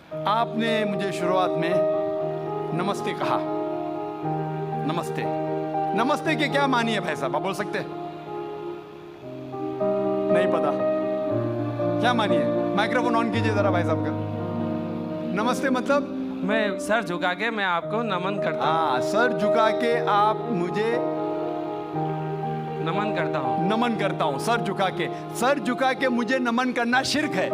आपने मुझे शुरुआत में नमस्ते कहा। नमस्ते, नमस्ते के क्या मानी है भाई साहब, आप बोल सकते हैं? नहीं पता क्या मानी है? माइक्रोफोन ऑन कीजिए जरा भाई साहब का। नमस्ते मतलब मैं सर झुका के मैं आपको नमन करता हूँ। हाँ, सर झुका के आप मुझे नमन करता हूँ। नमन करता हूँ। सर झुका के, सर झुका के मुझे नमन करना शिर्क है,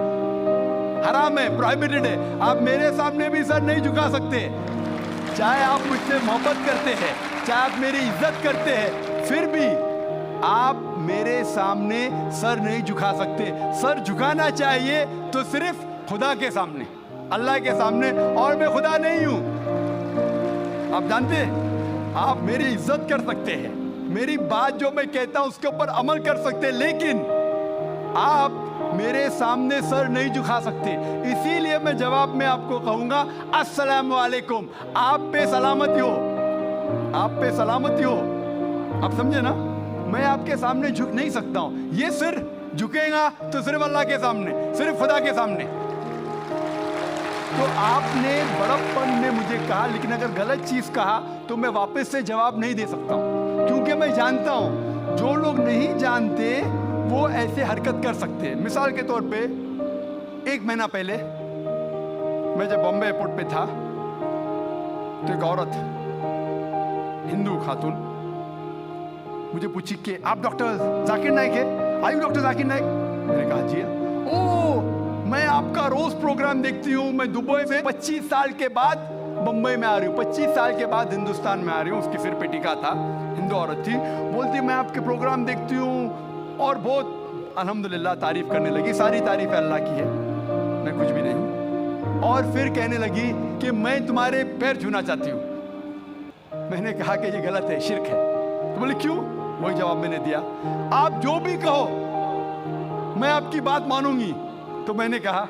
हराम है, प्रोहिबिटेड है। आप मेरे सामने भी सर नहीं झुका सकते, चाहे आप मुझसे मोहब्बत करते हैं, चाहे आप मेरी इज्जत करते हैं, फिर भी आप मेरे सामने सर नहीं झुका सकते। सर झुकाना चाहिए तो सिर्फ खुदा के सामने, अल्लाह के सामने, और मैं खुदा नहीं हूं। आप जानते हैं, आप मेरी इज्जत कर सकते हैं, मेरी बात जो मैं कहता हूं उसके ऊपर अमल कर सकते हैं, लेकिन आप मेरे सामने सर नहीं झुका सकते। इसीलिए मैं जवाब में आपको कहूंगा अस्सलाम वालेकुम, आप पे सलामती हो, आप पे सलामती हो। आप समझे ना? मैं आपके सामने झुक नहीं सकता हूं। ये सिर झुकेगा तो सिर्फ अल्लाह के सामने, सिर्फ खुदा के सामने। तो आपने बड़प्पन में मुझे कहा, लेकिन अगर गलत चीज कहा तो मैं वापस से जवाब नहीं दे सकता हूं, क्योंकि मैं जानता हूं जो लोग नहीं जानते वो ऐसे हरकत कर सकते हैं। मिसाल के तौर पे 1 महीना पहले मैं जब बॉम्बे एयरपोर्ट पे था तो एक औरत, हिंदू खातून, मुझे पूछी कि आप डॉक्टर जाकिर नाइक है? आयु डॉक्टर जाकिर नाइक? मैंने कहा जी। ओ, मैं आपका रोज प्रोग्राम देखती हूँ, मैं दुबई से 25 साल के बाद मुंबई में आ रही हूँ, 25 साल के बाद हिंदुस्तान में आ रही हूँ। उसके सिर पे टीका था, हिंदू औरत थी, बोलती मैं आपके प्रोग्राम देखती हूँ और बहुत अल्हम्दुलिल्लाह तारीफ करने लगी। सारी तारीफ अल्लाह की है, मैं कुछ भी नहीं हूँ। और फिर कहने लगी कि मैं तुम्हारे पैर छूना चाहती हूँ। मैंने कहा कि ये गलत है, शिर्क है। तो बोले क्यों? वही जवाब मैंने दिया, आप जो भी कहो मैं आपकी बात मानूंगी। तो मैंने कहा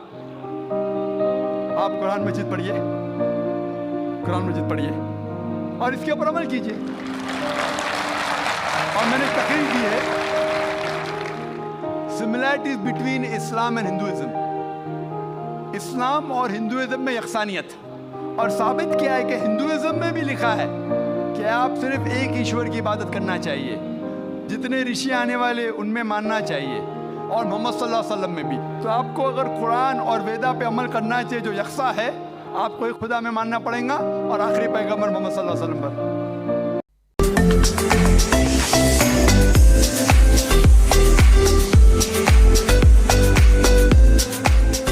आप कुरान मजीद पढ़िए, कुरान मजीद पढ़िए और इसके ऊपर अमल कीजिए। और मैंने तकरीर की है similarities between Islam and Hinduism, इस्लाम और हिंदुइज्म में यकसानियत, और साबित किया है कि हिंदुइज्म में भी लिखा है कि आप सिर्फ एक ईश्वर की इबादत करना चाहिए, जितने ऋषि आने वाले उनमें मानना चाहिए, और मोहम्मद सल्लल्लाहु अलैहि वसल्लम में भी। तो आपको अगर कुरान और वेदा पे अमल करना चाहिए जो यकसा है, आपको एक खुदा में मानना पड़ेगा और आखिरी पैगंबर मोहम्मद सल्लल्लाहु अलैहि वसल्लम पर।